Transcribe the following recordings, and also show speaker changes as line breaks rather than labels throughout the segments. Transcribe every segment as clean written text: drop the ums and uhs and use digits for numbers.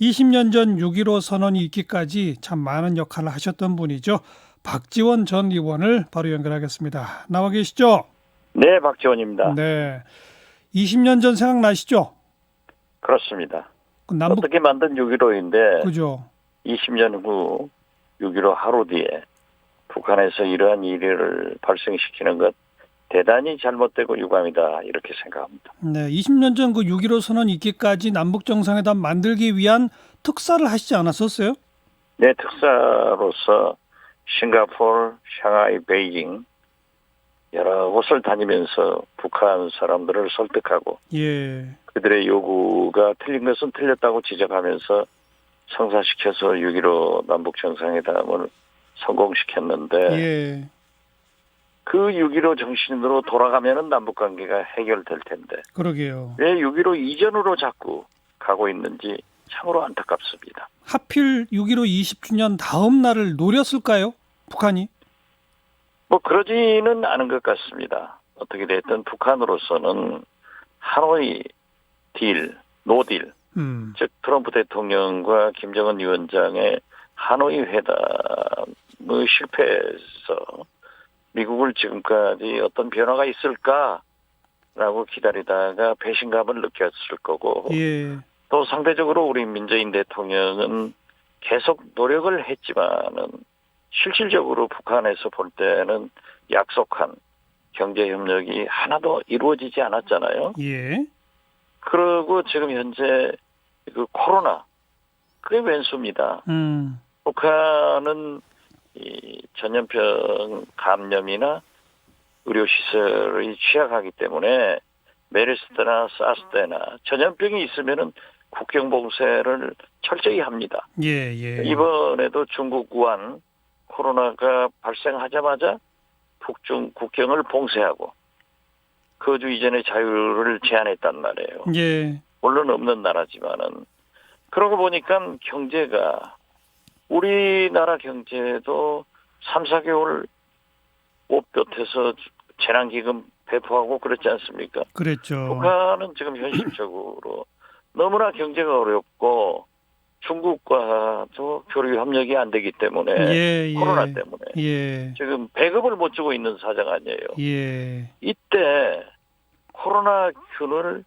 20년 전 6.15 선언이 있기까지 참 많은 역할을 하셨던 분이죠. 박지원 전 의원을 바로 연결하겠습니다. 나와 계시죠?
네, 박지원입니다.
네. 20년 전 생각나시죠?
그렇습니다.
그 남북,
어떻게 만든 6.15인데
그죠?
20년 후 6.15 하루 뒤에 북한에서 이러한 일을 발생시키는 것 대단히 잘못되고 유감이다 이렇게 생각합니다.
네. 20년 전 그 6.15 선언이 있기까지 남북 정상회담 만들기 위한 특사를 하시지 않았었어요?
내 특사로서 싱가포르, 샹하이, 베이징 여러 곳을 다니면서 북한 사람들을 설득하고
예.
그들의 요구가 틀린 것은 틀렸다고 지적하면서 성사시켜서 6.15 남북 정상회담을 성공시켰는데
예.
그 6.15 정신으로 돌아가면은 남북 관계가 해결될 텐데
그러게요.
왜 6.15 이전으로 자꾸 가고 있는지 참으로 안타깝습니다.
하필 6.15 20주년 다음 날을 노렸을까요? 북한이?
뭐 그러지는 않은 것 같습니다. 어떻게 됐든 북한으로서는 하노이 딜, 노딜, 즉 트럼프 대통령과 김정은 위원장의 하노이 회담의 실패에서 미국을 지금까지 어떤 변화가 있을까라고 기다리다가 배신감을 느꼈을 거고
예.
또 상대적으로 우리 문재인 대통령은 계속 노력을 했지만은 실질적으로 북한에서 볼 때는 약속한 경제협력이 하나도 이루어지지 않았잖아요.
예.
그리고 지금 현재 그 코로나 그게 왼수입니다. 북한은 이 전염병 감염이나 의료시설이 취약하기 때문에 메르스 때나 사스 때나 전염병이 있으면은 국경 봉쇄를 철저히 합니다.
예, 예.
이번에도 중국 우한 코로나가 발생하자마자 북중 국경을 봉쇄하고 거주 이전의 자유를 제한했단 말이에요.
예.
물론 없는 나라지만은 그러고 보니까 경제가 우리나라 경제도 3, 4개월 옷볕에서 재난기금 배포하고 그렇지 않습니까?
그랬죠.
북한은 지금 현실적으로 너무나 경제가 어렵고 중국과도 교류 협력이 안 되기 때문에
예, 예.
코로나 때문에
예.
지금 배급을 못 주고 있는 사정 아니에요.
예.
이때 코로나 균을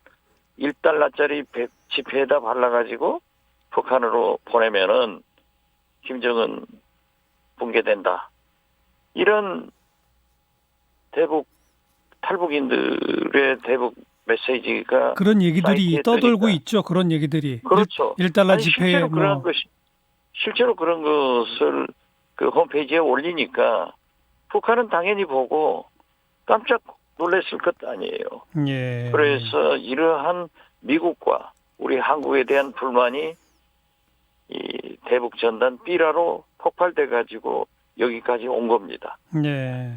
1달러짜리 지폐에다 발라가지고 북한으로 보내면은 김정은 붕괴된다. 이런 대북 탈북인들의 대북 메시지가
그런 얘기들이
사이트에
떠돌고
뜨니까.
있죠. 그런 얘기들이.
그렇죠.
1달러
아니,
지폐에 뭐.
실제로 그런 것을 그 홈페이지에 올리니까 북한은 당연히 보고 깜짝 놀랐을 것 아니에요.
예.
그래서 이러한 미국과 우리 한국에 대한 불만이 이 대북 전단 삐라로 폭발돼 가지고 여기까지 온 겁니다.
예.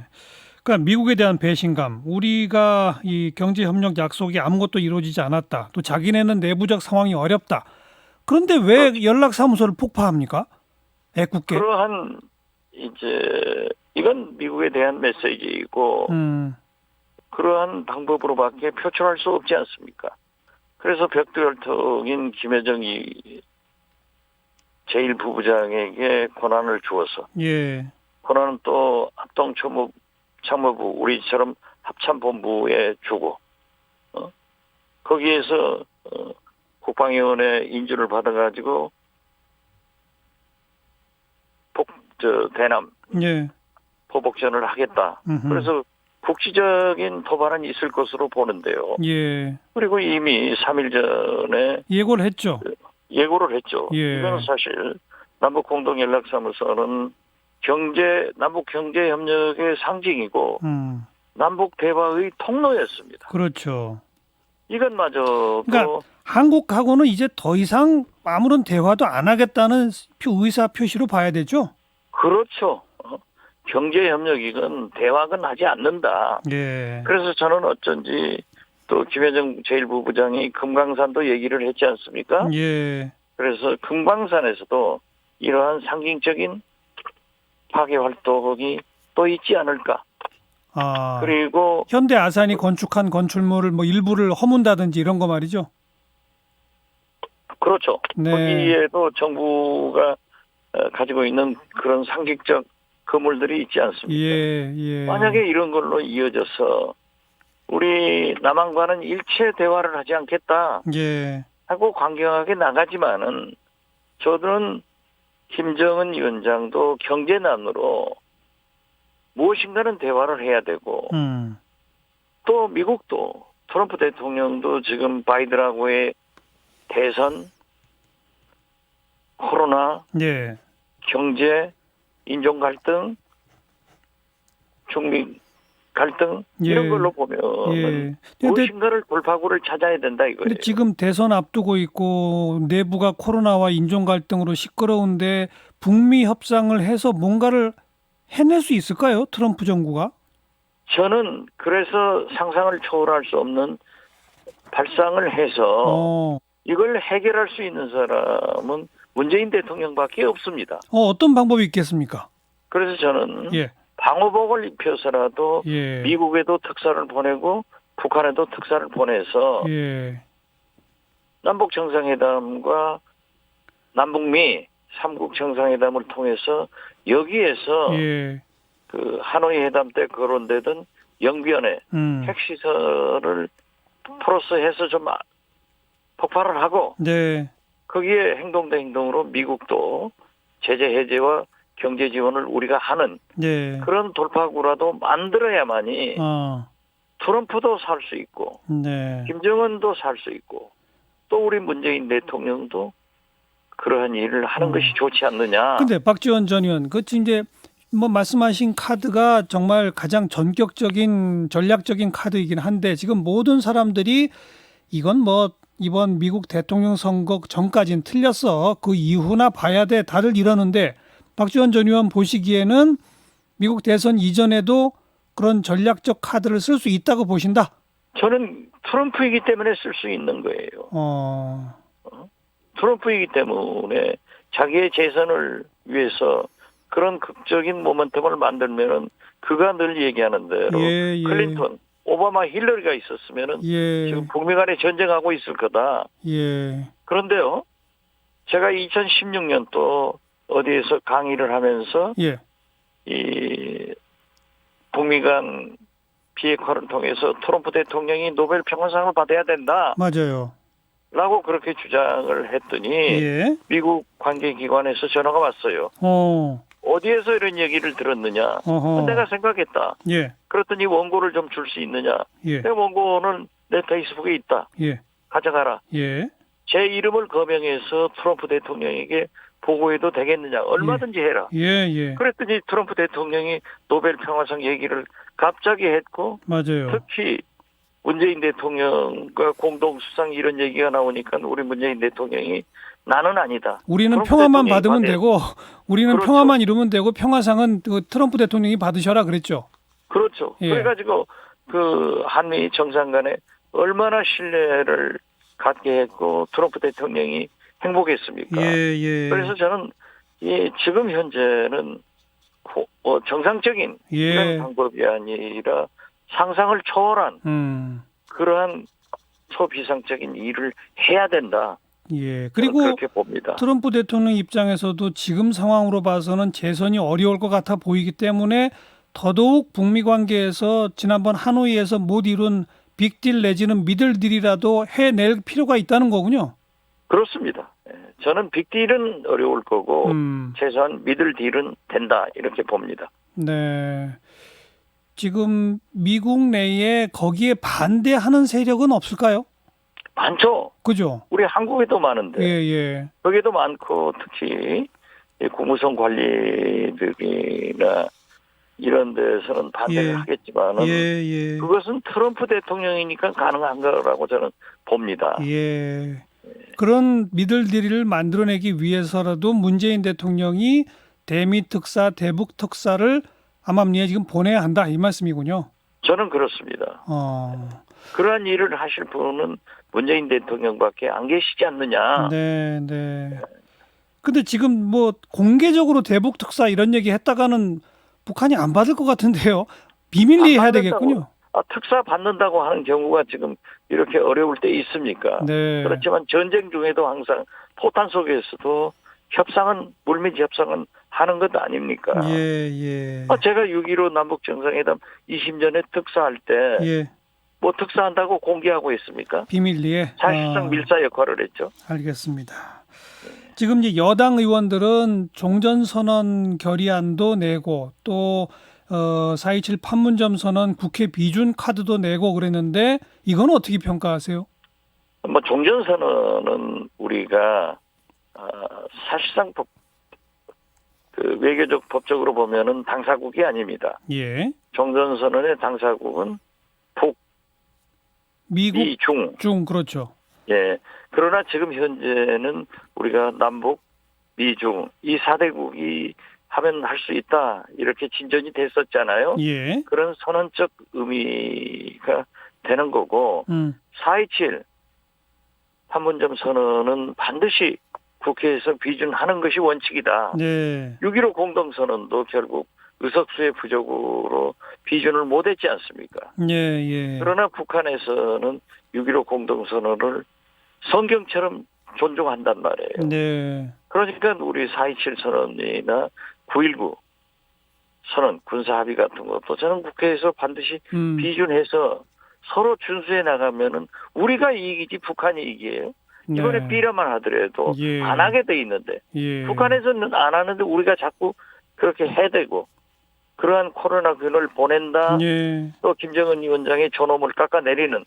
그러니까 미국에 대한 배신감, 우리가 이 경제 협력 약속이 아무것도 이루어지지 않았다. 또 자기네는 내부적 상황이 어렵다. 그런데 왜 연락사무소를 폭파합니까? 애꿎게.
그러한 이제 이건 미국에 대한 메시지이고 그러한 방법으로밖에 표출할 수 없지 않습니까? 그래서 벽두혈통인 김여정이 제1부부장에게 권한을 주어서
예.
권한은 또 합동참모부 우리처럼 합참본부에 주고 거기에서 국방위원회 인준을 받아가지고 대남
예.
포복전을 하겠다. 그래서 국지적인 도발은 있을 것으로 보는데요.
예.
그리고 이미 3일 전에
예고를 했죠.
예고를 했죠.
예.
이건 사실 남북공동연락사무소는 남북 경제 협력의 상징이고 남북 대화의 통로였습니다.
그렇죠.
이것마저도
그러니까 한국하고는 이제 더 이상 아무런 대화도 안 하겠다는 의사 표시로 봐야 되죠.
그렇죠. 경제 협력이건 대화건 하지 않는다.
예.
그래서 저는 어쩐지 또 김여정 제1부부장이 금강산도 얘기를 했지 않습니까?
예.
그래서 금강산에서도 이러한 상징적인 파괴 활동이 또 있지 않을까. 그리고
현대 아산이 건축한 건축물을 뭐 일부를 허문다든지 이런 거 말이죠.
그렇죠.
네.
거기에도 정부가 가지고 있는 그런 상징적 건물들이 있지 않습니까?
예, 예.
만약에 이런 걸로 이어져서 우리 남한과는 일체 대화를 하지 않겠다
예.
하고 강경하게 나가지만은 저들은 김정은 위원장도 경제난으로 무엇인가는 대화를 해야 되고 또 미국도 트럼프 대통령도 지금 바이든하고의 대선, 코로나,
예.
경제, 인종 갈등, 중미 갈등 이런
예.
걸로 보면은
예. 근데
무엇인가를 돌파구를 찾아야 된다 이거예요.
근데 지금 대선 앞두고 있고 내부가 코로나와 인종 갈등으로 시끄러운데 북미 협상을 해서 뭔가를 해낼 수 있을까요? 트럼프 정부가?
저는 그래서 상상을 초월할 수 없는 발상을 해서
어.
이걸 해결할 수 있는 사람은 문재인 대통령밖에 없습니다.
어떤 방법이 있겠습니까?
그래서 저는
예.
방호복을 입혀서라도
예.
미국에도 특사를 보내고 북한에도 특사를 보내서
예.
남북 정상회담과 남북미 삼국 정상회담을 통해서 여기에서
예.
그 하노이 회담 때 거론되던 영변에 핵시설을 프로스해서 좀 폭발을 하고
네.
거기에 행동 대 행동으로 미국도 제재 해제와 경제 지원을 우리가 하는
네.
그런 돌파구라도 만들어야만이 트럼프도 살 수 있고
네.
김정은도 살 수 있고 또 우리 문재인 대통령도 그러한 일을 하는 것이 좋지 않느냐.
근데 박지원 전 의원, 그 이제 뭐 말씀하신 카드가 정말 가장 전격적인 전략적인 카드이긴 한데 지금 모든 사람들이 이건 뭐 이번 미국 대통령 선거 전까지는 틀렸어. 그 이후나 봐야 돼. 다들 이러는데 박지원 전 의원 보시기에는 미국 대선 이전에도 그런 전략적 카드를 쓸 수 있다고 보신다?
저는 트럼프이기 때문에 쓸 수 있는 거예요. 트럼프이기 때문에 자기의 재선을 위해서 그런 극적인 모멘텀을 만들면은 그가 늘 얘기하는 대로
예, 예.
클린턴, 오바마, 힐러리가 있었으면은
예.
지금 북미 간에 전쟁하고 있을 거다.
예.
그런데요, 제가 2016년 또 어디에서 강의를 하면서
예.
이 북미 간 비핵화를 통해서 트럼프 대통령이 노벨 평화상을 받아야 된다.
맞아요.
라고 그렇게 주장을 했더니
예.
미국 관계기관에서 전화가 왔어요. 어디에서 이런 얘기를 들었느냐.
어허.
내가 생각했다.
예.
그랬더니 원고를 좀 줄 수 있느냐.
예.
내 원고는 내 페이스북에 있다.
예.
가져가라.
예.
제 이름을 거명해서 트럼프 대통령에게 보고해도 되겠느냐. 얼마든지 해라.
예. 예.
그랬더니 트럼프 대통령이 노벨 평화상 얘기를 갑자기 했고
맞아요.
특히 문재인 대통령과 공동 수상 이런 얘기가 나오니까 우리 문재인 대통령이 나는 아니다.
우리는 평화만 받으면
받아야
되고 우리는
그렇죠.
평화만 이루면 되고 평화상은 그 트럼프 대통령이 받으셔라 그랬죠.
그렇죠.
예.
그래가지고 그 한미 정상 간에 얼마나 신뢰를 갖게 했고 트럼프 대통령이 행복했습니까?
예, 예.
그래서 저는 이 지금 현재는 정상적인
예.
이런 방법이 아니라 상상을 초월한 그러한 초비상적인 일을 해야 된다.
예. 그리고
그렇게 봅니다.
트럼프 대통령 입장에서도 지금 상황으로 봐서는 재선이 어려울 것 같아 보이기 때문에 더더욱 북미 관계에서 지난번 하노이에서 못 이룬 빅딜 내지는 미들딜이라도 해낼 필요가 있다는 거군요.
그렇습니다. 저는 빅딜은 어려울 거고 최소한 미들딜은 된다 이렇게 봅니다.
네. 지금 미국 내에 거기에 반대하는 세력은 없을까요?
많죠.
그죠?
우리 한국에도 많은데.
예, 예.
거기에도 많고 특히 국무성 관리들이나 이런 데서는 반대를
예.
하겠지만은
예, 예.
그것은 트럼프 대통령이니까 가능한 거라고 저는 봅니다.
예. 그런 미들딜을 만들어내기 위해서라도 문재인 대통령이 대미 특사, 대북 특사를 암암리에 지금 보내야 한다 이 말씀이군요.
저는 그렇습니다. 그러한 일을 하실 분은 문재인 대통령밖에 안 계시지 않느냐.
네, 네. 근데 지금 뭐 공개적으로 대북 특사 이런 얘기 했다가는 북한이 안 받을 것 같은데요. 비밀리에 해야 되겠군요.
특사 받는다고 하는 경우가 지금 이렇게 어려울 때 있습니까?
네.
그렇지만 전쟁 중에도 항상 포탄 속에서도 물밑 협상은 하는 것 아닙니까?
예.
제가 6.15 남북 정상회담 20년에 특사할 때
예.
뭐 특사한다고 공개하고 있습니까?
비밀리에.
사실상 밀사 역할을 했죠.
알겠습니다. 지금 이제 여당 의원들은 종전선언 결의안도 내고 또 4.27 판문점 선언 국회 비준 카드도 내고 그랬는데 이건 어떻게 평가하세요?
뭐 종전선언은 우리가 사실상 그 외교적 법적으로 보면은 당사국이 아닙니다.
예.
종전선언의 당사국은
미국,
중.
그렇죠.
예. 그러나 지금 현재는 우리가 남북, 미중 이 4대국이 하면 할 수 있다 이렇게 진전이 됐었잖아요.
예.
그런 선언적 의미가 되는 거고 4.27 판문점 선언은 반드시 국회에서 비준하는 것이 원칙이다.
네.
6.15 공동선언도 결국 의석수의 부족으로 비준을 못했지 않습니까?
예.
그러나 북한에서는 6.15 공동선언을 성경처럼 존중한단 말이에요.
네.
그러니까 우리 4.27 선언이나 9.19 선언, 군사합의 같은 것도 저는 국회에서 반드시 비준해서 서로 준수해 나가면은 우리가 이익이지 북한이 이익이에요. 이번에
네.
B라만 하더라도
예.
안 하게 돼 있는데 북한에서는 안 하는데 우리가 자꾸 그렇게 해대고 그러한 코로나균을 보낸다.
예.
또 김정은 위원장의 존엄을 깎아내리는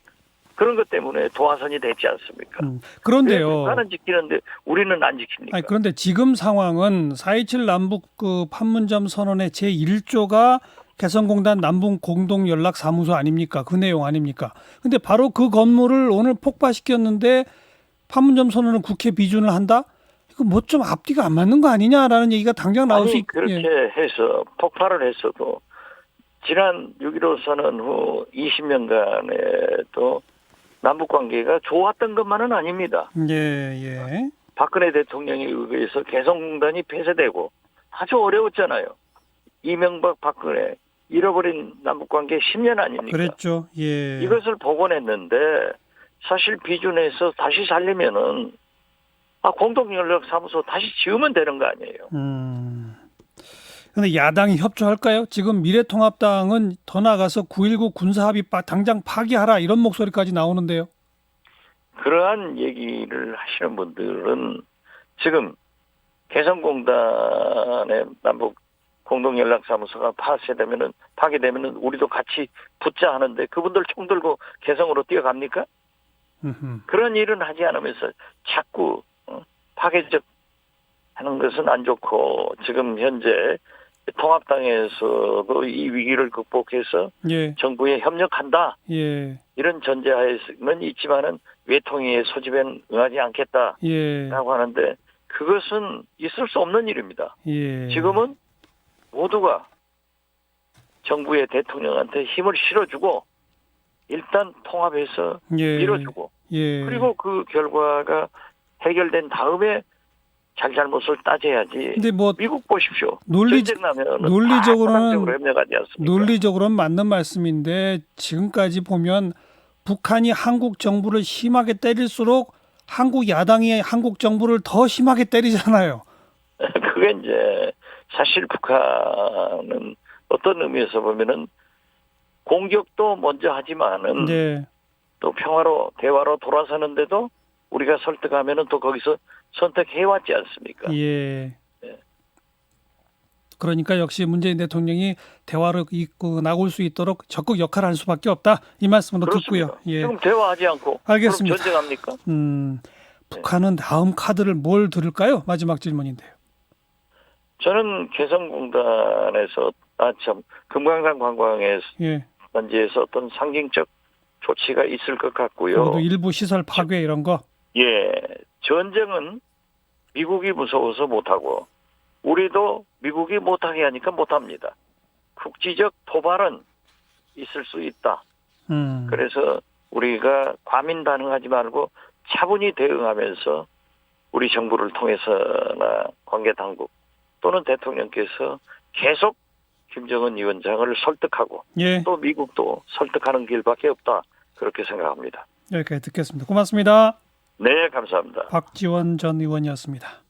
그런 것 때문에 도화선이 됐지 않습니까?
그런데요.
북한은 지키는데 우리는 안 지킵니까?
그런데 지금 상황은 4.27 남북 그 판문점 선언의 제1조가 개성공단 남북 공동연락사무소 아닙니까? 그 내용 아닙니까? 근데 바로 그 건물을 오늘 폭파시켰는데 판문점 선언은 국회 비준을 한다? 이거 뭐 좀 앞뒤가 안 맞는 거 아니냐라는 얘기가 당장 나올 수 있.
그렇게 해서 폭발을 했어도 지난 6.15 선언 후 20년간에도 남북 관계가 좋았던 것만은 아닙니다.
예.
박근혜 대통령에 의해서 개성공단이 폐쇄되고 아주 어려웠잖아요. 이명박, 박근혜 잃어버린 남북 관계 10년 아닙니까?
그랬죠. 예.
이것을 복원했는데 사실 비준해서 다시 살리면은 공동연락사무소 다시 지으면 되는 거 아니에요.
근데 야당이 협조할까요? 지금 미래통합당은 더 나가서 9.19 군사합의 당장 파기하라 이런 목소리까지 나오는데요.
그러한 얘기를 하시는 분들은 지금 개성공단의 남북 공동연락사무소가 파괴되면은 우리도 같이 붙자 하는데 그분들 총 들고 개성으로 뛰어갑니까? 그런 일은 하지 않으면서 자꾸 파괴적 하는 것은 안 좋고 지금 현재 통합당에서도 이 위기를 극복해서 정부에 협력한다. 이런 전제하에는 있지만은 외통위의 소집엔 응하지 않겠다라고 하는데 그것은 있을 수 없는 일입니다. 지금은 모두가 정부의 대통령한테 힘을 실어주고 일단 통합해서 밀어주고 그리고 그 결과가 해결된 다음에 잘못을 따져야지. 근데 미국 보십시오. 전쟁 나면 논리적으로는 협력하지 않습니까?
논리적으로는 맞는 말씀인데 지금까지 보면 북한이 한국 정부를 심하게 때릴수록 한국 야당이 한국 정부를 더 심하게 때리잖아요.
그게 이제 사실 북한은 어떤 의미에서 보면은 공격도 먼저 하지만은 또 평화로 대화로 돌아서는데도 우리가 설득하면은 또 거기서 선택해왔지 않습니까?
그러니까 역시 문재인 대통령이 대화를 이끌고 나올 수 있도록 적극 역할을 할 수밖에 없다. 이 말씀으로
그렇습니다.
듣고요.
지금 대화하지 않고
알겠습니다.
그럼 전쟁합니까?
북한은 다음 카드를 뭘 들을까요? 마지막 질문인데요.
저는 개성공단에서 금강산 관광에 단지에서 어떤 상징적 조치가 있을 것 같고요.
일부 시설 파괴 이런 거.
전쟁은 미국이 무서워서 못하고 우리도 미국이 못하게 하니까 못합니다. 국지적 도발은 있을 수 있다. 그래서 우리가 과민 반응하지 말고 차분히 대응하면서 우리 정부를 통해서나 관계당국 또는 대통령께서 계속 김정은 위원장을 설득하고
예.
또 미국도 설득하는 길밖에 없다. 그렇게 생각합니다.
여기까지 듣겠습니다. 고맙습니다.
네, 감사합니다.
박지원 전 의원이었습니다.